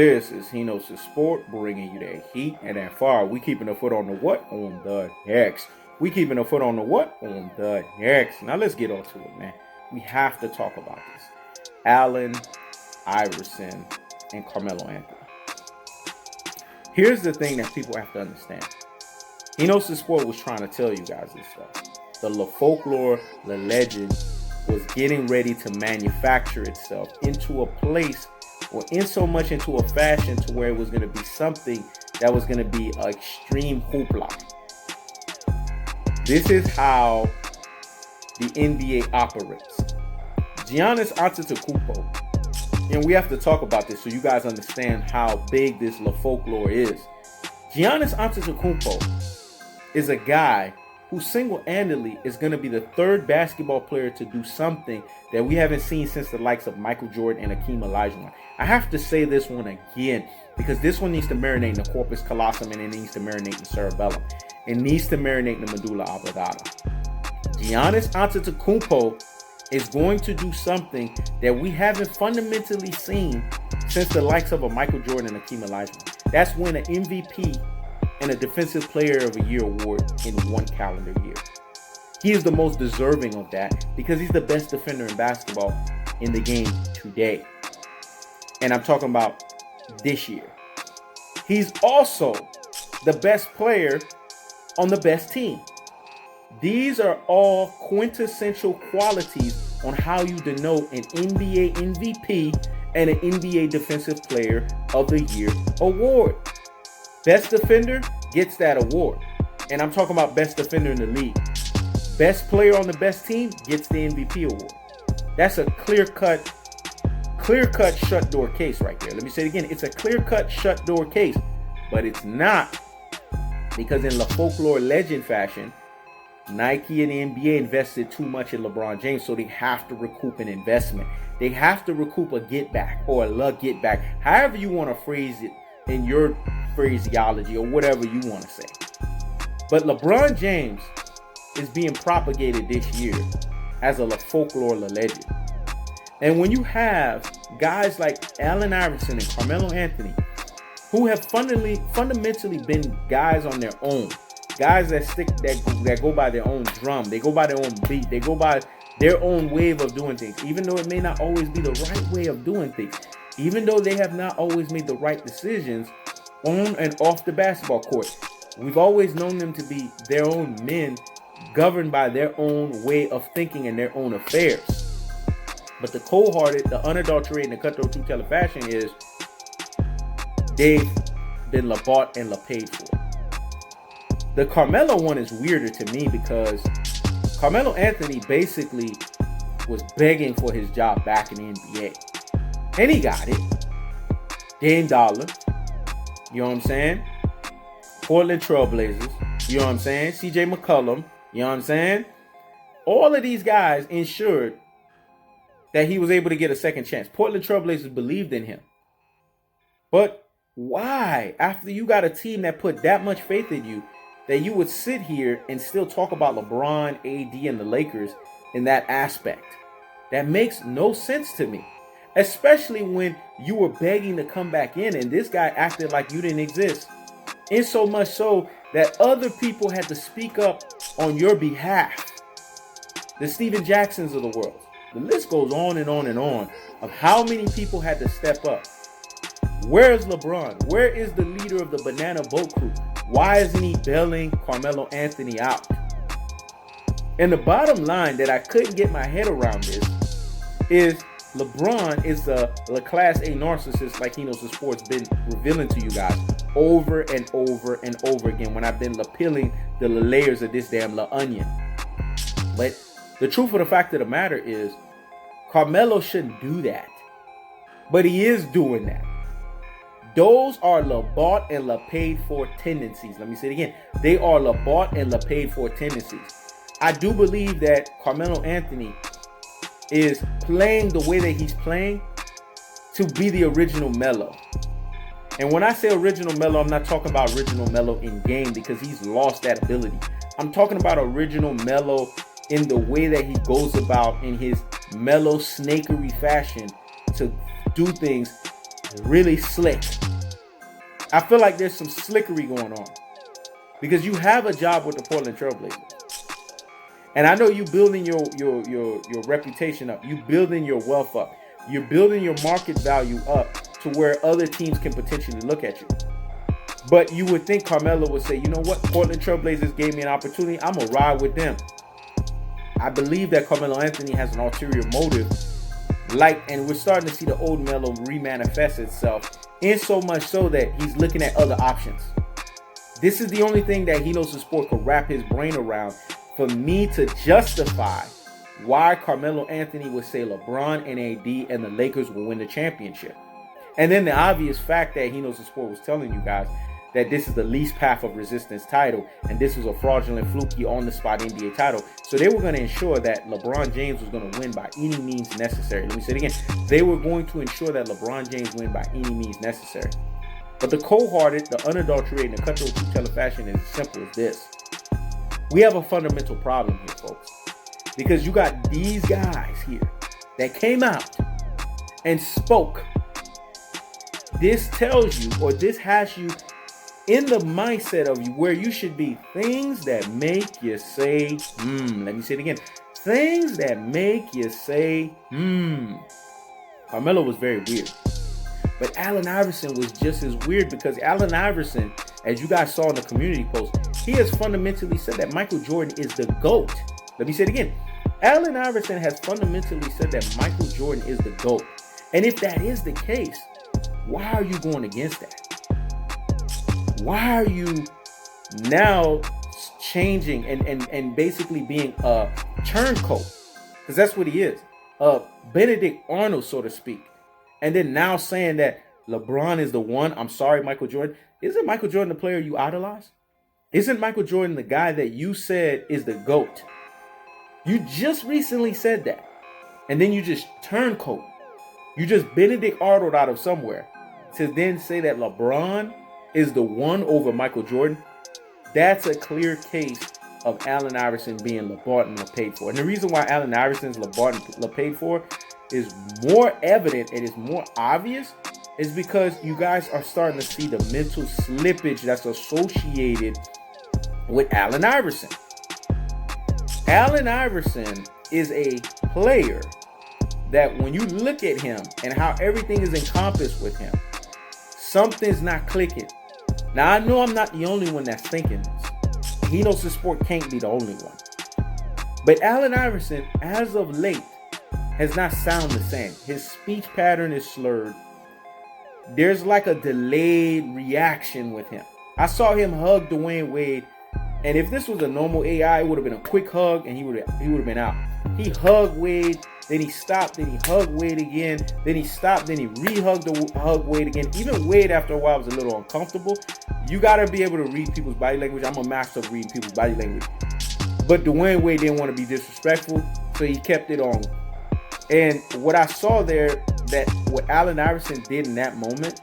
This is He Knows His Sport, bringing you that heat and that fire. We keeping a foot on the what? On the next. We keeping a foot on the what? On the next. Now let's get on to it, man. We have to talk about this. Allen Iverson and Carmelo Anthony. Here's the thing that people have to understand. He Knows His Sport was trying to tell you guys this stuff. The Lefolklore, the legend, was getting ready to manufacture itself into a place, or in so much into a fashion, to where it was going to be something that was going to be an extreme hoopla. This is how the NBA operates. Giannis Antetokounmpo, and we have to talk about this so you guys understand how big this Lefolklore is. Giannis Antetokounmpo is a guy who single-handedly is going to be the third basketball player to do something that we haven't seen since the likes of Michael Jordan and Hakeem Olajuwon. I have to say this one again because this one needs to marinate in the corpus callosum, and it needs to marinate in the cerebellum. It needs to marinate in the medulla oblongata. Giannis Antetokounmpo is going to do something that we haven't fundamentally seen since the likes of a Michael Jordan and Hakeem Olajuwon. That's win an MVP and a Defensive Player of the Year award in one calendar year. He is the most deserving of that because he's the best defender in basketball in the game today. And I'm talking about this year. He's also the best player on the best team. These are all quintessential qualities on how you denote an NBA MVP and an NBA Defensive Player of the Year award. Best defender gets that award. And I'm talking about best defender in the league. Best player on the best team gets the MVP award. That's a clear-cut shut door case right there. Let me say it again. It's a clear-cut shut door case. But it's not, because in Lefolklore legend fashion, Nike and the NBA invested too much in LeBron James, so they have to recoup an investment. They have to recoup a get back or a get back, however you want to phrase it in your phraseology or whatever you want to say. But LeBron James is being propagated this year as a Lefolklore legend. And when you have guys like Allen Iverson and Carmelo Anthony, who have fundamentally been guys on their own, guys that go by their own drum, they go by their own beat, they go by their own way of doing things, even though it may not always be the right way of doing things, even though they have not always made the right decisions on and off the basketball court. We've always known them to be their own men, governed by their own way of thinking and their own affairs. But the cold-hearted, the unadulterated, and the cutthroat truth-teller fashion is they've been Lebought and Lepaid for. The Carmelo one is weirder to me because Carmelo Anthony basically was begging for his job back in the NBA. And he got it. Dame Dollar. You know what I'm saying? Portland Trailblazers. You know what I'm saying? CJ McCollum. You know what I'm saying? All of these guys ensured that he was able to get a second chance. Portland Trailblazers believed in him. But why, after you got a team that put that much faith in you, that you would sit here and still talk about LeBron, AD, and the Lakers in that aspect? That makes no sense to me. Especially when you were begging to come back in and this guy acted like you didn't exist. And so much so that other people had to speak up on your behalf. The Steven Jacksons of the world. The list goes on and on and on of how many people had to step up. Where is LeBron? Where is the leader of the Banana Boat Crew? Why isn't he bailing Carmelo Anthony out? And the bottom line that I couldn't get my head around this is LeBron is a Class A narcissist, like He Knows His Sport's been revealing to you guys over and over and over again when I've been peeling the layers of this damn onion. But the truth of the fact of the matter is Carmelo shouldn't do that. But he is doing that. Those are Lebought and Lepaid for tendencies. Let me say it again. They are Lebought and Lepaid for tendencies. I do believe that Carmelo Anthony is playing the way that he's playing to be the original Melo. And when I say original Melo, I'm not talking about original Melo in game because he's lost that ability. I'm talking about original Melo in the way that he goes about in his Melo snakery fashion to do things really slick. I feel like there's some slickery going on because you have a job with the Portland Trailblazers. And I know you building your reputation up. You building your wealth up. You're building your market value up to where other teams can potentially look at you. But you would think Carmelo would say, you know what? Portland Trailblazers gave me an opportunity. I'm going to ride with them. I believe that Carmelo Anthony has an ulterior motive. And we're starting to see the old Melo remanifest itself. In so much so that he's looking at other options. This is the only thing that he knows the sport could wrap his brain around for me to justify why Carmelo Anthony would say LeBron and AD and the Lakers will win the championship. And then the obvious fact that he knows the sport was telling you guys that this is the least path of resistance title and this was a fraudulent, fluky, on-the-spot NBA title. So they were going to ensure that LeBron James was going to win by any means necessary. Let me say it again. They were going to ensure that LeBron James win by any means necessary. But the cold-hearted, the unadulterated, and the cutthroat truth-teller fashion is as simple as this. We have a fundamental problem here, folks. Because you got these guys here that came out and spoke. This tells you, or this has you in the mindset of you where you should be. Things that make you say, Let me say it again. Things that make you say, Carmelo was very weird. But Allen Iverson was just as weird because Allen Iverson, as you guys saw in the community post, he has fundamentally said that Michael Jordan is the GOAT. Let me say it again. Allen Iverson has fundamentally said that Michael Jordan is the GOAT. And if that is the case, why are you going against that? Why are you now changing and basically being a turncoat? Because that's what he is. Benedict Arnold, so to speak. And then now saying that LeBron is the one. I'm sorry, Michael Jordan. Isn't Michael Jordan the player you idolize? Isn't Michael Jordan the guy that you said is the GOAT? You just recently said that. And then you just turncoat. You just Benedict Arnold out of somewhere to then say that LeBron is the one over Michael Jordan. That's a clear case of Allen Iverson being Lebought and Lepaid for. And the reason why Allen Iverson's Lebought and Lepaid for is more evident and is more obvious is because you guys are starting to see the mental slippage that's associated with Allen Iverson. Allen Iverson is a player that when you look at him and how everything is encompassed with him, something's not clicking. Now, I know I'm not the only one that's thinking this. He knows the sport can't be the only one. But Allen Iverson, as of late, has not sounded the same. His speech pattern is slurred. There's like a delayed reaction with him. I saw him hug Dwayne Wade, and if this was a normal AI, it would have been a quick hug, and he would have been out. He hugged Wade, then he stopped, then he hugged Wade again, then he stopped, then he hug Wade again. Even Wade, after a while, was a little uncomfortable. You got to be able to read people's body language. I'm a master of reading people's body language. But Dwayne Wade didn't want to be disrespectful, so he kept it on. And what I saw there, that what Allen Iverson did in that moment,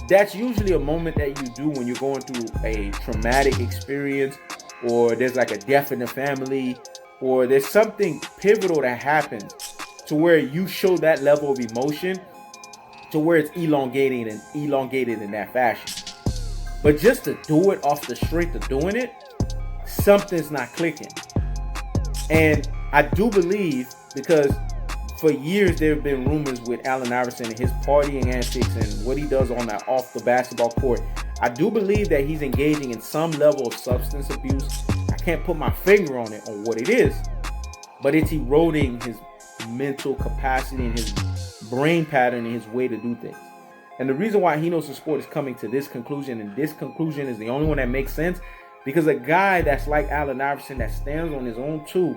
that's usually a moment that you do when you're going through a traumatic experience, or there's like a death in the family, or there's something pivotal that happens to where you show that level of emotion to where it's elongated in that fashion. But just to do it off the strength of doing it, something's not clicking. And I do believe, because for years there have been rumors with Allen Iverson and his partying antics and what he does on that off the basketball court. I do believe that he's engaging in some level of substance abuse. I can't put my finger on it, on what it is, but it's eroding his mental capacity and his brain pattern and his way to do things. And the reason why he knows the sport is coming to this conclusion, and this conclusion is the only one that makes sense, because a guy that's like Allen Iverson that stands on his own too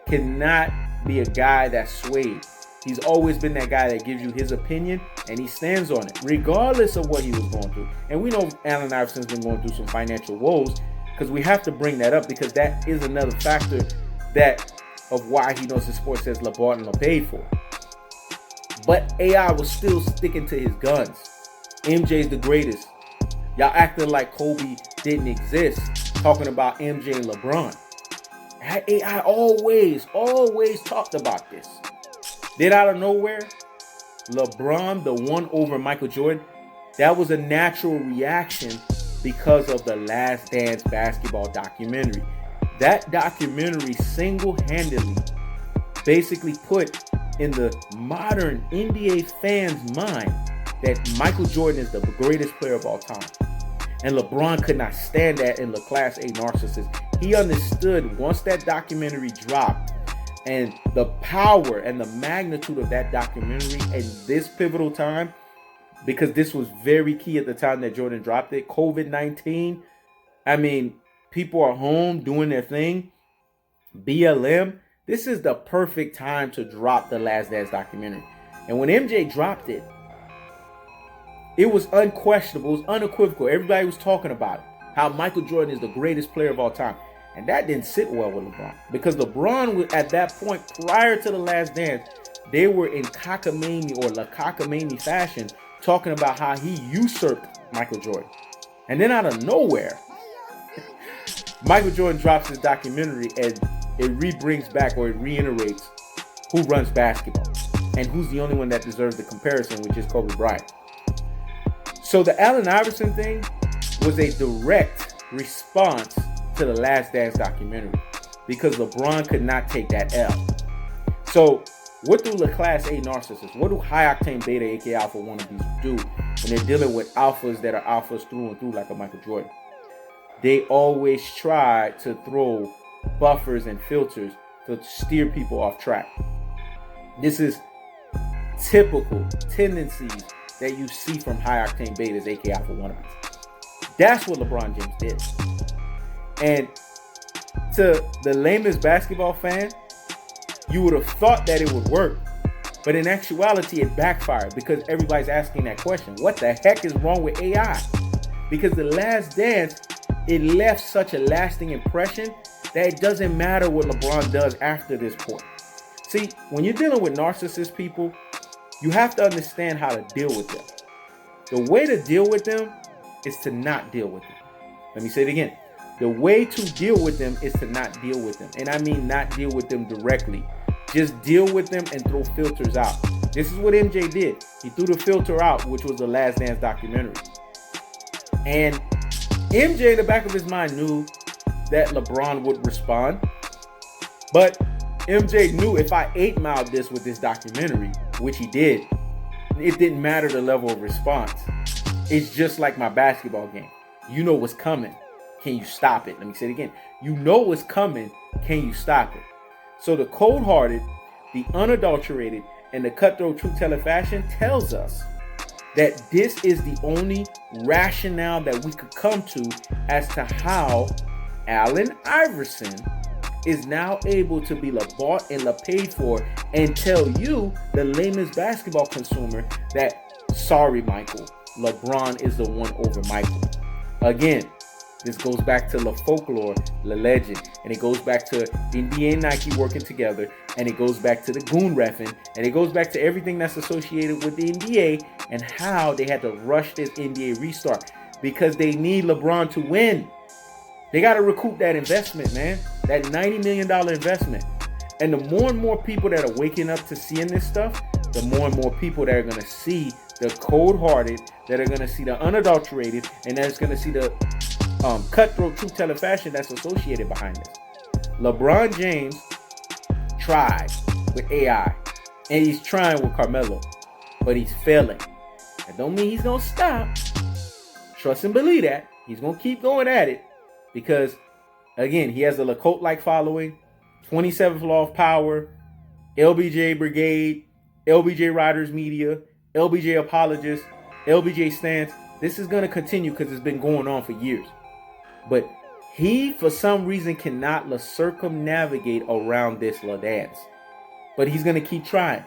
cannot be a guy that's swayed. He's always been that guy that gives you his opinion and he stands on it, regardless of what he was going through. And we know Allen Iverson's been going through some financial woes, because we have to bring that up, because that is another factor that of why he knows the sport says Lebought and Lepaid for. But AI was still sticking to his guns. MJ's the greatest. Y'all acting like Kobe didn't exist, talking about MJ and LeBron. AI always talked about this. Then out of nowhere, LeBron the one over Michael Jordan, that was a natural reaction because of the Last Dance basketball documentary. That documentary single-handedly basically put in the modern NBA fans' mind that Michael Jordan is the greatest player of all time. And LeBron could not stand that in the Class A narcissist. He understood once that documentary dropped and the power and the magnitude of that documentary in this pivotal time, because this was very key at the time that Jordan dropped it. COVID-19. I mean, people are home doing their thing. BLM. This is the perfect time to drop the Last Dance documentary. And when MJ dropped it, it was unquestionable. It was unequivocal. Everybody was talking about it. How Michael Jordan is the greatest player of all time. And that didn't sit well with LeBron. Because LeBron was, at that point, prior to the Last Dance, they were in cockamamie or La cockamamie fashion talking about how he usurped Michael Jordan. And then out of nowhere, Michael Jordan drops his documentary and it re-brings back or it reiterates who runs basketball and who's the only one that deserves the comparison, which is Kobe Bryant. So the Allen Iverson thing was a direct response to the Last Dance documentary because LeBron could not take that L. So what do the Class A narcissists, what do high-octane beta, aka alpha wannabes do when they're dealing with alphas that are alphas through and through like a Michael Jordan? They always try to throw buffers and filters to steer people off track. This is typical tendencies that you see from high-octane betas, aka alpha wannabes. That's what LeBron James did. And to the lamest basketball fan, you would have thought that it would work. But in actuality, it backfired because everybody's asking that question. What the heck is wrong with AI? Because the Last Dance, it left such a lasting impression that it doesn't matter what LeBron does after this point. See, when you're dealing with narcissist people, you have to understand how to deal with them. The way to deal with them is to not deal with them. Let me say it again. The way to deal with them is to not deal with them. And I mean not deal with them directly. Just deal with them and throw filters out. This is what MJ did. He threw the filter out, which was the Last Dance documentary. And MJ in the back of his mind knew that LeBron would respond. But MJ knew if I 8-miled this with this documentary, which he did, it didn't matter the level of response. It's just like my basketball game. You know what's coming. Can you stop it? Let me say it again. You know what's coming. Can you stop it? So the cold-hearted, the unadulterated, and the cutthroat truth-telling fashion tells us that this is the only rationale that we could come to as to how Allen Iverson is now able to be Lebought and Lepaid for and tell you, the lamest basketball consumer, that sorry, Michael, LeBron is the one over Michael. Again, this goes back to Lefolklore, the legend, and it goes back to NBA and Nike working together, and it goes back to the goon reffing, and it goes back to everything that's associated with the NBA and how they had to rush this NBA restart because they need LeBron to win. They got to recoup that investment, man, that $90 million investment. And the more and more people that are waking up to seeing this stuff, the more and more people that are going to see the cold-hearted, that are going to see the unadulterated, and that's going to see the cutthroat truth-telling fashion that's associated behind this. LeBron James tried with AI, and he's trying with Carmelo, but he's failing. That don't mean he's going to stop. Trust and believe that. He's going to keep going at it because, again, he has a cult-like following, 27th Law of Power, LBJ Brigade, LBJ Riders Media, LBJ Apologists, LBJ Stance. This is going to continue because it's been going on for years. But he, for some reason, cannot circumnavigate around this dance. But he's going to keep trying.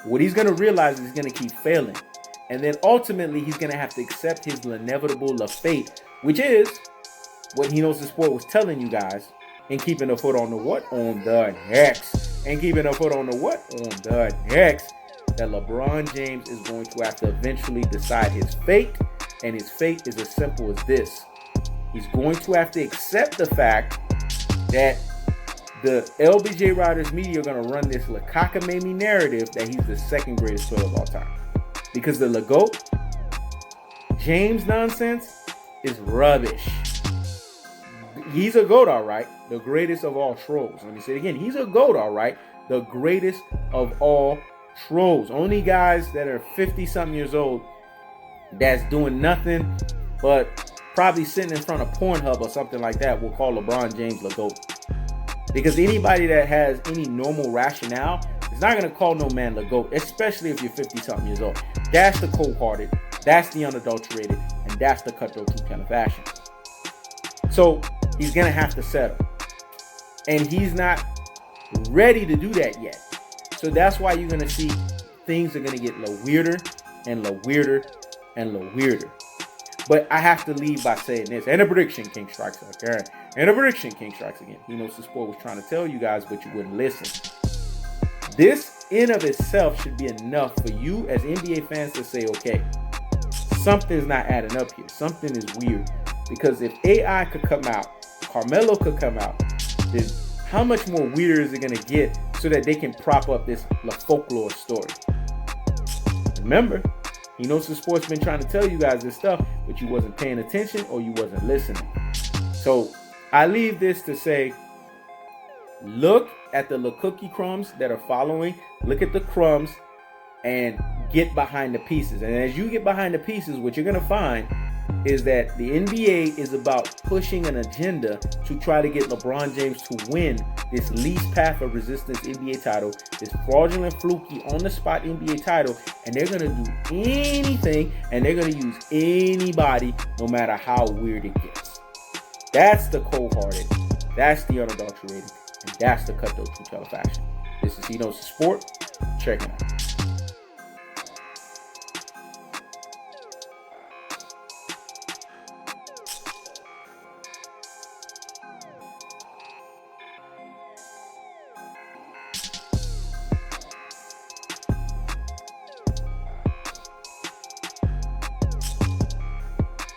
What he's going to realize is he's going to keep failing. And then ultimately, he's going to have to accept his inevitable fate, which is what He Knows the Sport was telling you guys, and keeping a foot on the what? On the next. And keeping a foot on the what? On the next. That LeBron James is going to have to eventually decide his fate. And his fate is as simple as this. He's going to have to accept the fact that the LBJ Riders media are going to run this Lakakamemi narrative that he's the second greatest player of all time. Because the Lebought James nonsense is rubbish. He's a GOAT, all right. The greatest of all trolls. Let me say it again. He's a GOAT, all right. The greatest of all trolls. Only guys that are 50-something years old that's doing nothing but probably sitting in front of Pornhub or something like that will call LeBron James the GOAT. Because anybody that has any normal rationale is not going to call no man the GOAT, especially if you're 50-something years old. That's the cold-hearted, that's the unadulterated, and that's the cutthroat true kind of fashion. So he's going to have to settle. And he's not ready to do that yet. So that's why you're going to see things are going to get a little weirder and a little weirder and a little weirder. But I have to leave by saying this. And a prediction, King strikes again. And a prediction, King strikes again. He knows the sport was trying to tell you guys, but you wouldn't listen. This in of itself should be enough for you as NBA fans to say, okay, something's not adding up here. Something is weird. Because if AI could come out, Carmelo could come out, then how much more weirder is it going to get so that they can prop up this Lefolklore story? Remember, he knows the sport's been trying to tell you guys this stuff, but you wasn't paying attention or you wasn't listening. So I leave this to say, look at the little cookie crumbs that are following. Look at the crumbs and get behind the pieces. And as you get behind the pieces, what you're going to find is that the NBA is about pushing an agenda to try to get LeBron James to win this least path of resistance NBA title, this fraudulent, fluky, on-the-spot NBA title, and they're going to do anything, and they're going to use anybody, no matter how weird it gets. That's the cold-hearted, that's the unadulterated, and that's the cutthroat true tell fashion. This is He Knows the Sport. Check it out.